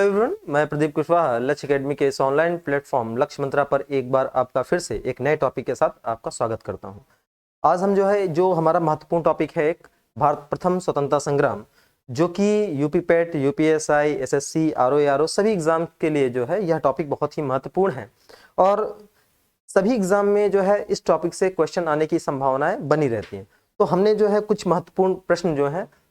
Everyone, मैं प्रदीप कुशवाहा लक्ष्य academy के इस ऑनलाइन प्लेटफॉर्म लक्ष्य मंत्रा पर एक बार आपका फिर से एक नए टॉपिक के साथ आपका स्वागत करता हूं। आज हम जो हमारा महत्वपूर्ण टॉपिक है एक भारत प्रथम स्वतंत्रता संग्राम, जो कि यूपी पेट, यूपीएसआई, एसएससी, आरओ सभी एग्जाम के लिए जो है यह टॉपिक बहुत ही महत्वपूर्ण है और सभी एग्जाम में जो है इस टॉपिक से क्वेश्चन आने की संभावनाएं बनी रहती हैं। तो हमने जो है कुछ महत्वपूर्ण प्रश्न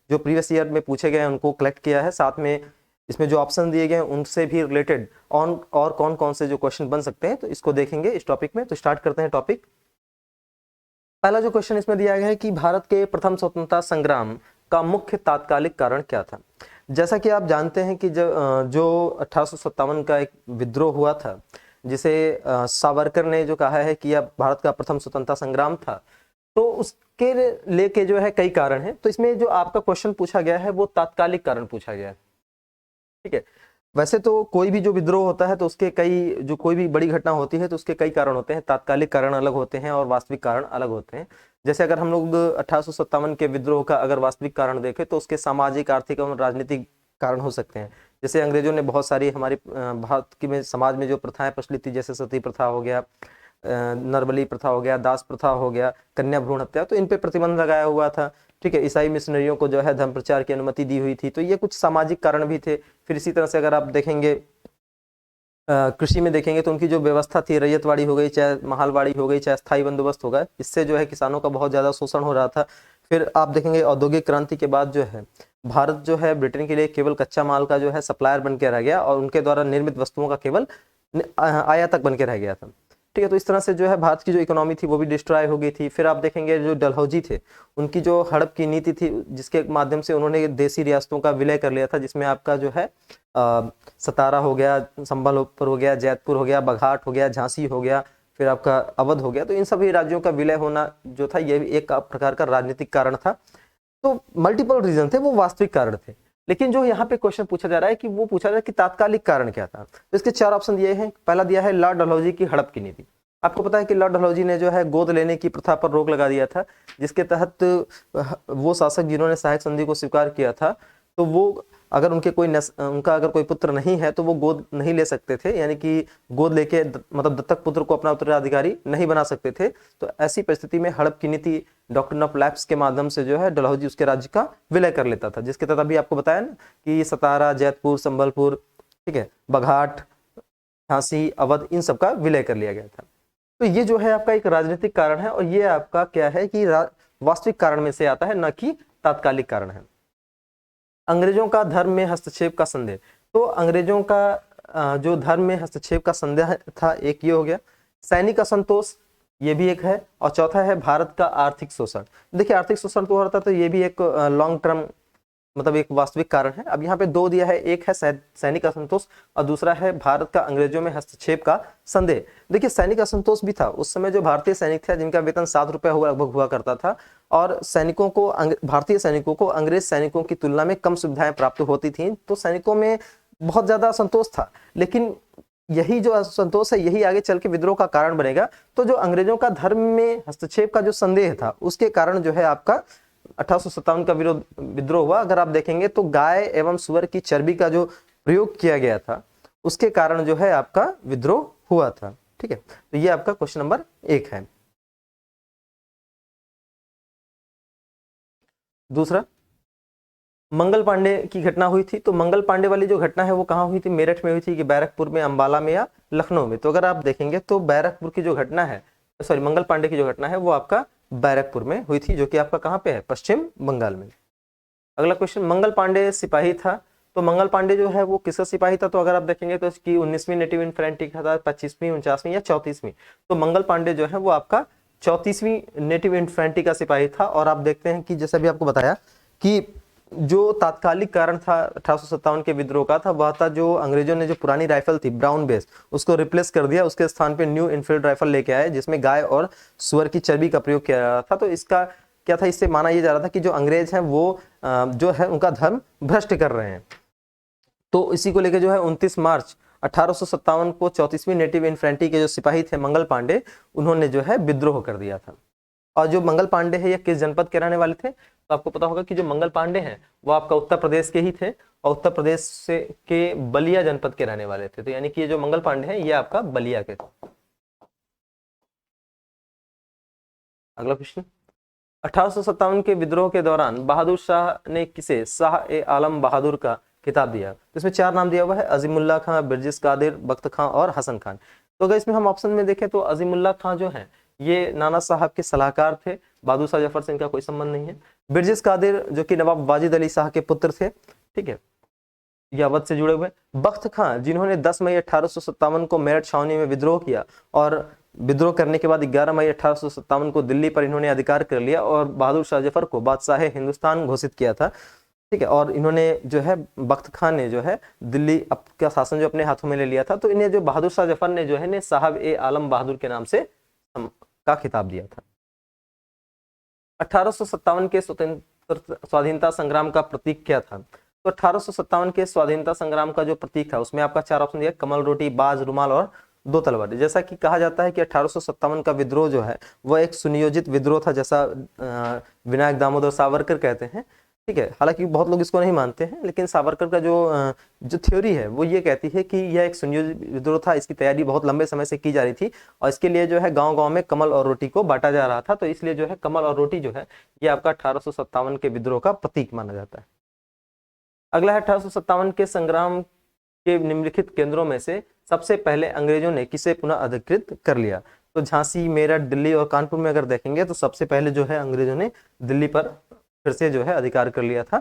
जो प्रीवियस ईयर में पूछे गए हैं उनको कलेक्ट किया है, साथ में इसमें जो ऑप्शन दिए गए हैं उनसे भी रिलेटेड और कौन कौन से जो क्वेश्चन बन सकते हैं, तो इसको देखेंगे इस टॉपिक में। तो स्टार्ट करते हैं टॉपिक। पहला जो क्वेश्चन इसमें दिया गया है कि भारत के प्रथम स्वतंत्रता संग्राम का मुख्य तात्कालिक कारण क्या था। जैसा कि आप जानते हैं कि जो 1857 का एक विद्रोह हुआ था, जिसे सावरकर ने जो कहा है कि यह भारत का प्रथम स्वतंत्रता संग्राम था, तो उसके लेके जो है कई कारण हैं। तो इसमें जो आपका क्वेश्चन पूछा गया है वो तात्कालिक कारण पूछा गया है, ठीक है। वैसे तो कोई भी जो विद्रोह होता है तो उसके कोई भी बड़ी घटना होती है तो उसके कई कारण होते हैं। तात्कालिक कारण अलग होते हैं और वास्तविक कारण अलग होते हैं। जैसे अगर हम लोग 1857 के विद्रोह का अगर वास्तविक कारण देखें तो उसके सामाजिक, आर्थिक एवं राजनीतिक कारण हो सकते हैं। जैसे अंग्रेजों ने बहुत सारी हमारे भारत की समाज में जो प्रथाएं प्रचलित थी, जैसे सती प्रथा हो गया, नरबली प्रथा हो गया, दास प्रथा हो गया, कन्या भ्रूण हत्या, तो इन पे प्रतिबंध लगाया हुआ था, ठीक है। ईसाई मिशनरियों को जो है धर्म प्रचार की अनुमति दी हुई थी, तो ये कुछ सामाजिक कारण भी थे। फिर इसी तरह से अगर आप देखेंगे कृषि में देखेंगे तो उनकी जो व्यवस्था थी, रैयतवाड़ी हो गई चाहे महालवाड़ी हो गई चाहे स्थायी बंदोबस्त होगा, इससे जो है किसानों का बहुत ज्यादा शोषण हो रहा था। फिर आप देखेंगे औद्योगिक क्रांति के बाद जो है भारत जो है ब्रिटेन के लिए केवल कच्चा माल का जो है सप्लायर बन के रह गया और उनके द्वारा निर्मित वस्तुओं का केवल आयातक बन के रह गया था, ठीक है। तो इस तरह से जो है भारत की जो इकोनॉमी थी वो भी डिस्ट्रॉय हो गई थी। फिर आप देखेंगे जो डलहौजी थे, उनकी जो हड़प की नीति थी, जिसके माध्यम से उन्होंने देसी रियासतों का विलय कर लिया था, जिसमें आपका जो है सतारा हो गया, संबलपुर हो गया, जैतपुर हो गया, बघाट हो गया, झांसी हो गया, फिर आपका अवध हो गया। तो इन सभी राज्यों का विलय होना जो था ये भी एक प्रकार का राजनीतिक कारण था। तो मल्टीपल रीजन थे, वो वास्तविक कारण थे। लेकिन जो यहाँ पे क्वेश्चन पूछा जा रहा है कि वो पूछा जा रहा है कि तात्कालिक कारण क्या था। तो इसके चार ऑप्शन दिए हैं। पहला दिया है लॉर्ड डलहौजी की हड़प की नीति। आपको पता है कि लॉर्ड डलहौजी ने जो है गोद लेने की प्रथा पर रोक लगा दिया था, जिसके तहत वो शासक जिन्होंने सहायक संधि को स्वीकार किया था, तो वो अगर उनका अगर कोई पुत्र नहीं है तो वो गोद नहीं ले सकते थे, यानी कि गोद लेके मतलब दत्तक पुत्र को अपना उत्तराधिकारी नहीं बना सकते थे। तो ऐसी परिस्थिति में हड़प की नीति, डॉक्ट्रिन ऑफ लैप्स के माध्यम से जो है डलहौजी उसके राज्य का विलय कर लेता था, जिसके तहत अभी आपको बताया ना कि सतारा, जैतपुर, संबलपुर, ठीक है, बघाट, झांसी, अवध, इन सब का विलय कर लिया गया था। तो ये जो है आपका एक राजनीतिक कारण है और ये आपका क्या है कि वास्तविक कारण में से आता है, न कि तात्कालिक कारण है। अंग्रेजों का धर्म में हस्तक्षेप का संदेह। तो अंग्रेजों का जो धर्म में हस्तक्षेप का संदेह था, एक ये हो गया। सैनिक असंतोष, ये भी एक है। और चौथा है भारत का आर्थिक शोषण। देखिए आर्थिक शोषण तो हो रहा था, तो ये भी एक लॉन्ग टर्म मतलब एक वास्तविक कारण है। अब यहाँ पे दो दिया है, एक है सैनिक असंतोष और दूसरा है भारत का अंग्रेजों में हस्तक्षेप का संदेह। देखिए सैनिक असंतोष भी था। उस समय जो भारतीय सैनिक थे जिनका वेतन 7 रुपया लगभग हुआ करता था और भारतीय सैनिकों को अंग्रेज सैनिकों की तुलना में कम सुविधाएं प्राप्त होती थी, तो सैनिकों में बहुत ज्यादा असंतोष था। लेकिन यही जो असंतोष है यही आगे चल के विद्रोह का कारण बनेगा। तो जो अंग्रेजों का धर्म में हस्तक्षेप का जो संदेह था उसके कारण जो है आपका 1857 का विद्रोह हुआ। अगर आप देखेंगे तो गाय एवं सुअर की चर्बी का जो प्रयोग किया गया था उसके कारण जो है आपका विद्रोह हुआ था, ठीक है। तो ये आपका क्वेश्चन नंबर 1 है। दूसरा, मंगल पांडे की घटना हुई थी। तो मंगल पांडे वाली जो घटना है वो कहाँ हुई थी? मेरठ में हुई थी कि बैरकपुर में, अंबाला में या लखनऊ में? तो अगर आप देखेंगे तो बैरकपुर की जो घटना है, सॉरी मंगल पांडे की जो घटना है वो आपका बैरकपुर में हुई थी, जो कि आपका कहाँ पे है? पश्चिम बंगाल में। अगला क्वेश्चन, मंगल पांडे सिपाही था। तो मंगल पांडे जो है वो किसका सिपाही था? तो अगर आप देखेंगे तो इसकी 19वीं नेटिव इन्फेंट्री का था, 25वीं, 49वीं या 34वीं। तो मंगल पांडे जो है वो आपका 34वीं नेटिव इन्फेंट्री का सिपाही था। और आप देखते हैं कि जैसा भी आपको बताया कि जो तात्कालिक कारण था 1857 के विद्रोह का था, वह था जो अंग्रेजों ने जो पुरानी राइफल थी ब्राउन बेस, उसको रिप्लेस कर दिया, उसके स्थान पे न्यू इनफील्ड राइफल लेके आए जिसमें गाय और सुअर की चर्बी का प्रयोग किया जा रहा था। तो इसका क्या था? इससे माना यह जा रहा था कि जो अंग्रेज हैं वो जो है उनका धर्म भ्रष्ट कर रहे हैं। तो इसी को लेकर जो है 29 मार्च 1857 को 34वीं नेटिव इन्फेंट्री के जो सिपाही थे मंगल पांडे, उन्होंने जो है विद्रोह कर दिया था। और जो मंगल पांडे है ये किस जनपद के रहने वाले थे? तो आपको पता होगा कि जो मंगल पांडे हैं वो आपका उत्तर प्रदेश के ही थे और उत्तर प्रदेश से के बलिया जनपद के रहने वाले थे। तो यानी कि ये जो मंगल पांडे हैं ये आपका बलिया के थे। अगला क्वेश्चन, 1857 के विद्रोह के दौरान बहादुर शाह ने किसे शाह ए आलम बहादुर का खिताब दिया? तो इसमें 4 नाम दिया हुआ है, अजीमुल्ला खां, बिरजिस कादिर, बख्त खां और हसन खान। तो अगर इसमें हम ऑप्शन में देखें तो अजीमुल्ला खां जो है ये नाना साहब के सलाहकार थे, बहादुर शाह जफर से इनका कोई संबंध नहीं है। बिरजिस कादिर जो कि नवाब वाजिद अली शाह के पुत्र थे, ठीक है, ये अवध से जुड़े हुए। बख्त खां जिन्होंने 10 मई 1857 को मेरठ छावनी में विद्रोह किया और विद्रोह करने के बाद 11 मई 1857 को दिल्ली पर इन्होंने अधिकार कर लिया और बहादुर शाह जफर को बादशाह हिंदुस्तान घोषित किया था, ठीक है। और इन्होंने जो है बख्त खान ने जो है दिल्ली का शासन जो अपने हाथों में ले लिया था। तो इन्हें जो बहादुर शाह जफर ने जो है ने साहब ए आलम बहादुर के नाम से का खिताब दिया था। 1857 के स्वाधीनता संग्राम का प्रतीक क्या था? तो 1857 के स्वाधीनता संग्राम का जो प्रतीक था उसमें आपका 4 ऑप्शन दिया, कमल, रोटी, बाज, रुमाल और 2 तलवार। जैसा कि कहा जाता है कि 1857 का विद्रोह जो है वह एक सुनियोजित विद्रोह था, जैसा विनायक दामोदर सावरकर कहते हैं, ठीक है। हालांकि बहुत लोग इसको नहीं मानते हैं, लेकिन सावरकर का जो थ्योरी है वो ये कहती है कि यह एक सुनियोजित विद्रोह था, इसकी तैयारी बहुत लंबे समय से की जा रही थी और इसके लिए जो है गांव-गांव में कमल और रोटी को बांटा जा रहा था। तो इसलिए जो है कमल और रोटी जो है ये आपका 1857 के विद्रोह का प्रतीक माना जाता है। अगला है 1857 के संग्राम के निम्नलिखित केंद्रों में से सबसे पहले अंग्रेजों ने किसे पुनः अधिकृत कर लिया? तो झांसी, मेरठ, दिल्ली और कानपुर में अगर देखेंगे तो सबसे पहले जो है अंग्रेजों ने दिल्ली पर फिर से जो है अधिकार कर लिया था।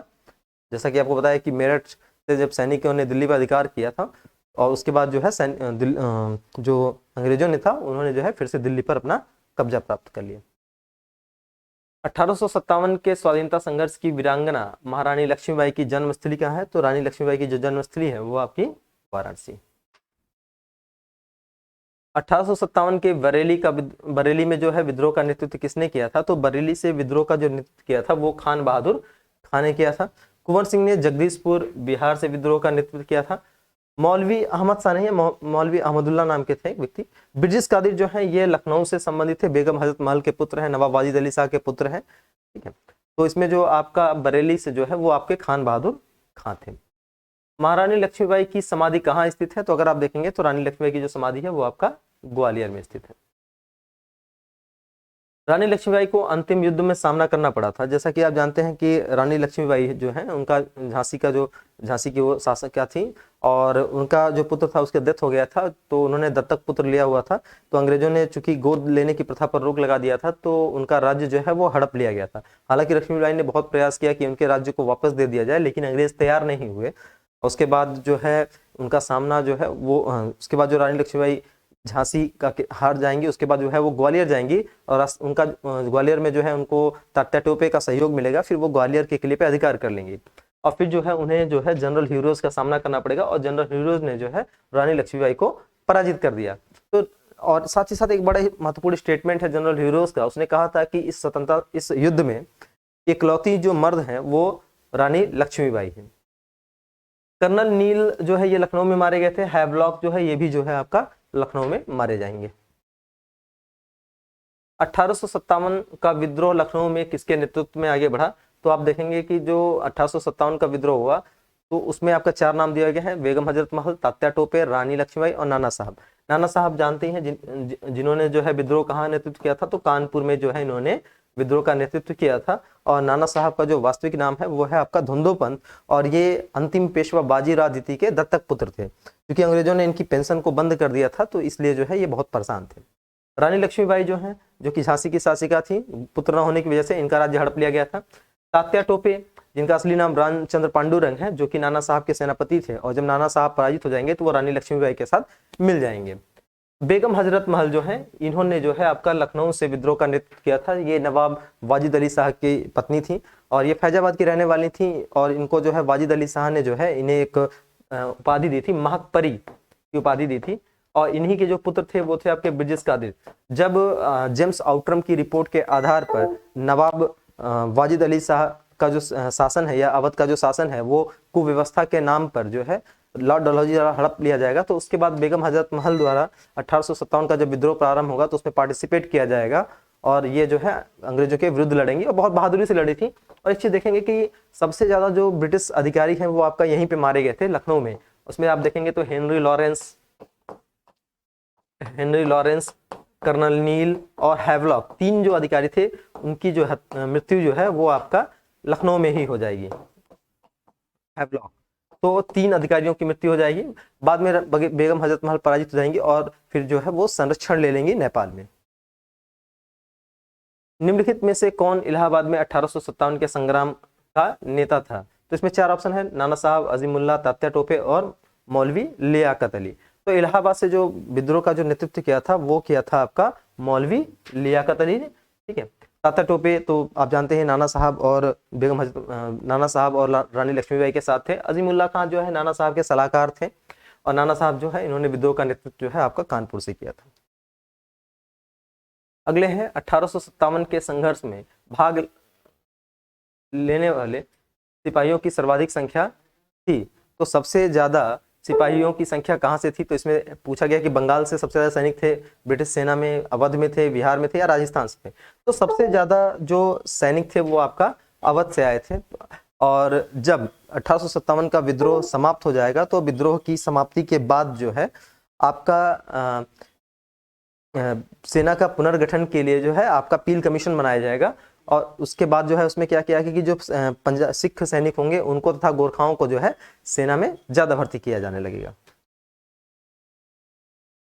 जैसा कि आपको बताया कि मेरठ से जब सैनिकों ने दिल्ली पर अधिकार किया था और उसके बाद जो है जो अंग्रेजों ने था उन्होंने जो है फिर से दिल्ली पर अपना कब्जा प्राप्त कर लिया। 1857 के स्वाधीनता संघर्ष की वीरांगना महारानी लक्ष्मीबाई की जन्मस्थली कहाँ है? तो रानी लक्ष्मीबाई की जो जन्मस्थली है वो आपकी वाराणसी। 1857 के बरेली में जो है विद्रोह का नेतृत्व किसने किया था? तो बरेली से विद्रोह का जो नेतृत्व किया था वो खान बहादुर खान ने किया था। कुंवर सिंह ने जगदीशपुर बिहार से विद्रोह का नेतृत्व किया था। मौलवी अहमद शाह नहीं है, मौलवी अहमदुल्ला नाम के थे एक व्यक्ति। बिरजिस कादिर जो है ये लखनऊ से संबंधित थे, बेगम हजरत महल के पुत्र हैं, नवाब वाजिद अली शाह के पुत्र हैं, ठीक है। तो इसमें जो आपका बरेली से जो है वो आपके खान बहादुर खां थे। महारानी लक्ष्मीबाई की समाधि कहाँ स्थित है? तो अगर आप देखेंगे तो रानी लक्ष्मीबाई की जो समाधि है वो आपका ग्वालियर में स्थित है। रानी लक्ष्मीबाई को अंतिम युद्ध में सामना करना पड़ा था। जैसा कि आप जानते हैं कि रानी लक्ष्मीबाई जो है उनका झांसी की वो शासक क्या थी और उनका जो पुत्र था उसका डेथ हो गया था, तो उन्होंने दत्तक पुत्र लिया हुआ था। तो अंग्रेजों ने चूंकि गोद लेने की प्रथा पर रोक लगा दिया था तो उनका राज्य जो है वो हड़प लिया गया था। हालांकि लक्ष्मीबाई ने बहुत प्रयास किया कि उनके राज्य को वापस दे दिया जाए, लेकिन अंग्रेज तैयार नहीं हुए। उसके बाद जो है उनका सामना जो है वो उसके बाद जो रानी लक्ष्मीबाई झांसी का हार जाएंगी, उसके बाद जो है वो ग्वालियर जाएंगी और उनका ग्वालियर में जो है उनको तात्या टोपे का सहयोग मिलेगा, फिर वो ग्वालियर के किले पे अधिकार कर लेंगे और फिर जो है उन्हें जो है जनरल हीरोज का सामना करना पड़ेगा और जनरल हीरोज ने जो है रानी लक्ष्मीबाई को पराजित कर दिया। तो और साथ ही साथ एक बड़ा ही महत्वपूर्ण स्टेटमेंट है जनरल हीरोज का, उसने कहा था कि इस युद्ध में इकलौती जो मर्द है वो रानी लक्ष्मीबाई है। कर्नल नील जो है ये लखनऊ में मारे गए थे। हैवलॉक जो है ये भी जो है आपका लखनऊ में मारे जाएंगे। 1857 का विद्रोह लखनऊ में किसके नेतृत्व में आगे बढ़ा? तो आप देखेंगे कि जो 1857 का विद्रोह हुआ तो उसमें आपका 4 नाम दिया गया है, बेगम हजरत महल, तात्या टोपे, रानी लक्ष्मीबाई और नाना साहब। नाना साहब जानते हैं जिन्होंने जो है विद्रोह कहाँ नेतृत्व किया था? तो कानपुर में जो है इन्होंने विद्रोह का नेतृत्व किया था। और नाना साहब का जो वास्तविक नाम है वो है आपका धुंधोपंत और ये अंतिम पेशवा बाजीराव द्वितीय के दत्तक पुत्र थे। क्योंकि अंग्रेजों ने इनकी पेंशन को बंद कर दिया था तो इसलिए जो है ये बहुत परेशान थे। रानी लक्ष्मीबाई जो है जो कि झांसी की शासिका थी, पुत्र न होने की वजह से इनका राज्य हड़प लिया गया था। तात्या टोपे जिनका असली नाम रामचंद्र पांडुरंग है, जो कि नाना साहब के सेनापति थे और जब नाना साहब पराजित हो जाएंगे तो वो रानी लक्ष्मीबाई के साथ मिल जाएंगे। बेगम हजरत महल जो है इन्होंने जो है आपका लखनऊ से विद्रोह का नेतृत्व किया था। ये नवाब वाजिद अली शाह की पत्नी थी और ये फैजाबाद की रहने वाली थी और इनको जो है वाजिद अली शाह ने जो है इन्हें एक उपाधि दी थी, महकपरी की उपाधि दी थी। और इन्हीं के जो पुत्र थे वो थे आपके बिरजिस कादिर। जब जेम्स आउटरम की रिपोर्ट के आधार पर नवाब वाजिद अली शाह का जो शासन है या अवध का जो शासन है वो कुव्यवस्था के नाम पर जो है लॉर्ड डलहौजी द्वारा हड़प लिया जाएगा, तो उसके बाद बेगम हजरत महल द्वारा 1857 का जब विद्रोह प्रारंभ होगा तो उसमें पार्टिसिपेट किया जाएगा और ये जो है अंग्रेजों के विरुद्ध लड़ेंगी और बहुत बहादुरी से लड़ी थी। और एक चीज देखेंगे कि सबसे ज्यादा जो ब्रिटिश अधिकारी हैं वो आपका यहीं पे मारे गए थे, लखनऊ में। उसमें आप देखेंगे तो हेनरी लॉरेंस, कर्नल नील और हैवलॉक, 3 जो अधिकारी थे उनकी जो मृत्यु जो है वो आपका लखनऊ में ही हो जाएगी। हैवलॉक, तो 3 अधिकारियों की मृत्यु हो जाएगी। बाद में बेगम हजरत महल पराजित हो जाएंगी और फिर जो है वो संरक्षण ले लेंगी नेपाल में। निम्नलिखित में से कौन इलाहाबाद में 1857 के संग्राम का नेता था? तो इसमें 4 ऑप्शन है, नाना साहब, अजीमुल्लाह, तात्या टोपे और मौलवी लियाकत अली। तो इलाहाबाद से जो विद्रोह का जो नेतृत्व किया था वो किया था आपका मौलवी लियाकत अली ने। ठीक है, तात्या टोपे तो आप जानते हैं नाना साहब और नाना साहब और रानी लक्ष्मीबाई के साथ थे। अजीमुल्लाह खान जो है नाना साहब के सलाहकार थे और नाना साहब जो है इन्होंने विद्रोह का नेतृत्व जो है आपका कानपुर से किया था। अगले हैं 1857 के संघर्ष में भाग लेने वाले सिपाहियों की सर्वाधिक संख्या थी। तो सबसे ज्यादा सिपाहियों की संख्या कहां से थी? तो इसमें पूछा गया कि बंगाल से सबसे ज्यादा सैनिक थे, ब्रिटिश सेना में अवध में थे, बिहार में थे या राजस्थान से थे। तो सबसे ज्यादा जो सैनिक थे वो आपका अवध से आए थे। और जब 1857 का विद्रोह समाप्त हो जाएगा तो विद्रोह की समाप्ति के बाद जो है आपका सेना का पुनर्गठन के लिए जो है आपका पील कमीशन बनाया जाएगा। और उसके बाद जो है उसमें क्या किया कि जो सिख सैनिक होंगे उनको तथा गोरखाओं को जो है सेना में ज्यादा भर्ती किया जाने लगेगा।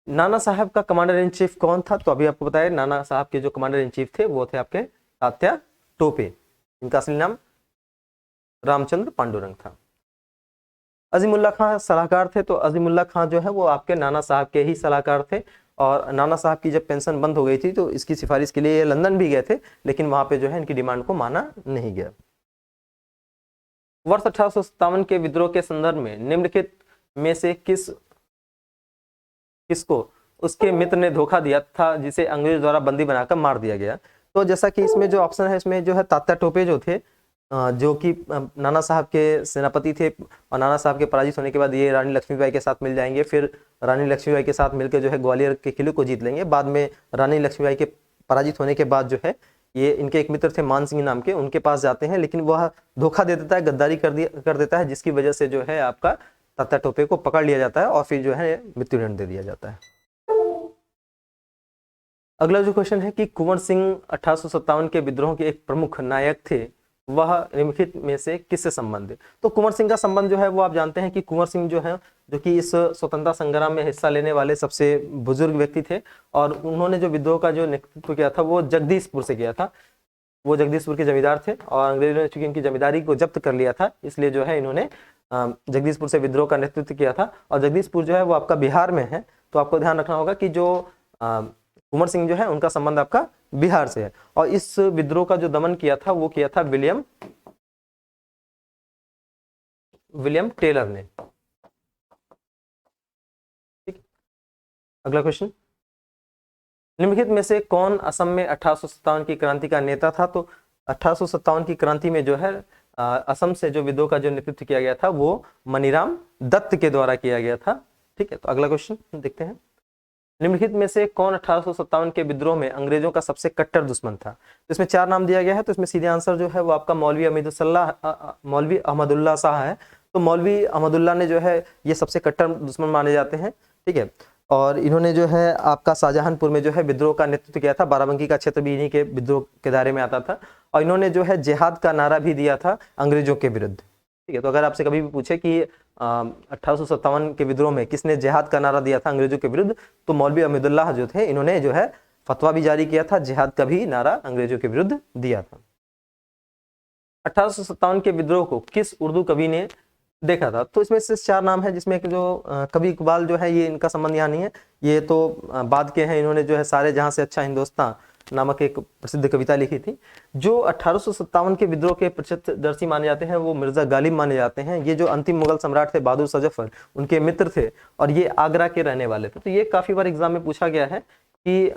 नाना साहब का कमांडर इन चीफ कौन था? तो अभी आपको बताया नाना साहब के जो कमांडर इन चीफ थे वो थे आपके तात्या टोपे, इनका असली नाम रामचंद्र पांडुरंग था। अजीमुल्लाह खान सलाहकार थे। तो अजीमुल्लाह खान जो है वो आपके नाना साहब के ही सलाहकार थे और नाना साहब की जब पेंशन बंद हो गई थी तो इसकी सिफारिश के लिए लंदन भी गए थे, लेकिन वहां पे जो है इनकी डिमांड को माना नहीं गया। वर्ष 1857 के विद्रोह के संदर्भ में निम्नलिखित में से किसको उसके मित्र ने धोखा दिया था जिसे अंग्रेज द्वारा बंदी बनाकर मार दिया गया? तो जैसा कि इसमें जो ऑप्शन है इसमें जो है तात्या टोपे जो थे, जो कि नाना साहब के सेनापति थे और नाना साहब के पराजित होने के बाद ये रानी लक्ष्मीबाई के साथ मिल जाएंगे। फिर रानी लक्ष्मीबाई के साथ मिलकर जो है ग्वालियर के किले को जीत लेंगे। बाद में रानी लक्ष्मीबाई के पराजित होने के बाद जो है ये इनके एक मित्र थे मान सिंह नाम के, उनके पास जाते हैं, लेकिन वह धोखा दे देता है, गद्दारी कर देता है, जिसकी वजह से जो है आपका तात्या टोपे को पकड़ लिया जाता है और फिर जो है मृत्युदंड दे दिया जाता है। अगला जो क्वेश्चन है कि कुंवर सिंह 1857 के विद्रोह के एक प्रमुख नायक थे, वह निम्नलिखित में से किससे संबंधित? तो कुंवर सिंह का संबंध जो है वो आप जानते हैं कि कुंवर सिंह जो है जो कि इस स्वतंत्रता संग्राम में हिस्सा लेने वाले सबसे बुजुर्ग व्यक्ति थे और उन्होंने जो विद्रोह का जो नेतृत्व किया था वो जगदीशपुर से किया था। वो जगदीशपुर के जमींदार थे और अंग्रेजों ने चूंकि इनकी जमींदारी को जब्त कर लिया था इसलिए जो है इन्होंने जगदीशपुर से विद्रोह का नेतृत्व किया था। और जगदीशपुर जो है वो आपका बिहार में है, तो आपको ध्यान रखना होगा कि जो कुंवर सिंह जो है उनका संबंध आपका बिहार से है। और इस विद्रोह का जो दमन किया था वो किया था विलियम टेलर ने। ठीक, अगला क्वेश्चन, निम्नलिखित में से कौन असम में 1857 की क्रांति का नेता था? तो 1857 की क्रांति में जो है असम से जो विद्रोह का जो नेतृत्व किया गया था वो मनीराम दत्त के द्वारा किया गया था। ठीक है, तो अगला क्वेश्चन देखते हैं, निम्नलिखित में से कौन 1857 के विद्रोह में अंग्रेजों का सबसे कट्टर दुश्मन था? तो इसमें 4 नाम दिया गया है, तो इसमें सीधे आंसर जो है वो आपका मौलवी अहमदुल्लाह शाह है। तो मौलवी अहमदुल्लाह ने जो है ये सबसे कट्टर दुश्मन माने जाते हैं। ठीक है, और इन्होंने जो है आपका शाहजहानपुर में जो है विद्रोह का नेतृत्व किया था। बाराबंकी का क्षेत्र भी इन्हीं के विद्रोह के दायरे में आता था और इन्होंने जो है जिहाद का नारा भी दिया था अंग्रेजों के विरुद्ध। ठीक है, तो अगर आपसे कभी भी पूछे कि 1857 के विद्रोह में किसने जिहाद का नारा दिया था अंग्रेजों के विरुद्ध, तो मौलवी अहमदुल्लाह जो थे इन्होंने जो है फतवा भी जारी किया था, जिहाद का भी नारा अंग्रेजों के विरुद्ध दिया था। 1857 के विद्रोह को किस उर्दू कवि ने देखा था? तो इसमें से 4 नाम है, जिसमें जो कवि इकबाल जो है ये इनका संबंध यहाँ नहीं है, ये तो बाद के हैं। इन्होंने जो है सारे जहां से अच्छा हिंदुस्तान नामक एक प्रसिद्ध कविता लिखी थी। जो 1857 के विद्रोह के प्रत्यक्षदर्शी माने जाते हैं वो मिर्जा गालिब माने जाते हैं। ये जो अंतिम मुगल सम्राट थे बहादुर शाह जफर, उनके मित्र थे और ये आगरा के रहने वाले थे। तो ये काफी बार एग्जाम में पूछा गया है कि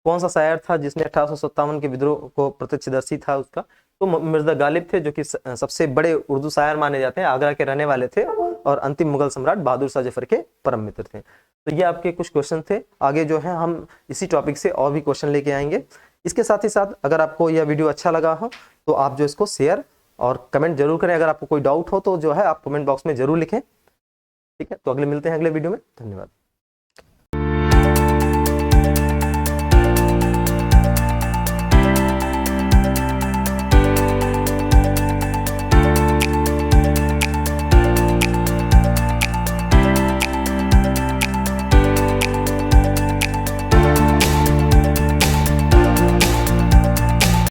कौन सा शायर था जिसने 1857 के विद्रोह को प्रत्यक्षदर्शी था उसका? तो मिर्जा गालिब थे, जो कि सबसे बड़े उर्दू शायर माने जाते हैं, आगरा के रहने वाले थे और अंतिम मुगल सम्राट बहादुर शाह जफर के परम मित्र थे। तो ये आपके कुछ क्वेश्चन थे। आगे जो है हम इसी टॉपिक से और भी क्वेश्चन लेके आएंगे। इसके साथ ही साथ अगर आपको यह वीडियो अच्छा लगा हो तो आप जो इसको शेयर और कमेंट जरूर करें। अगर आपको कोई डाउट हो तो जो है आप कमेंट बॉक्स में जरूर लिखें। ठीक है, तो अगले मिलते हैं अगले वीडियो में। धन्यवाद।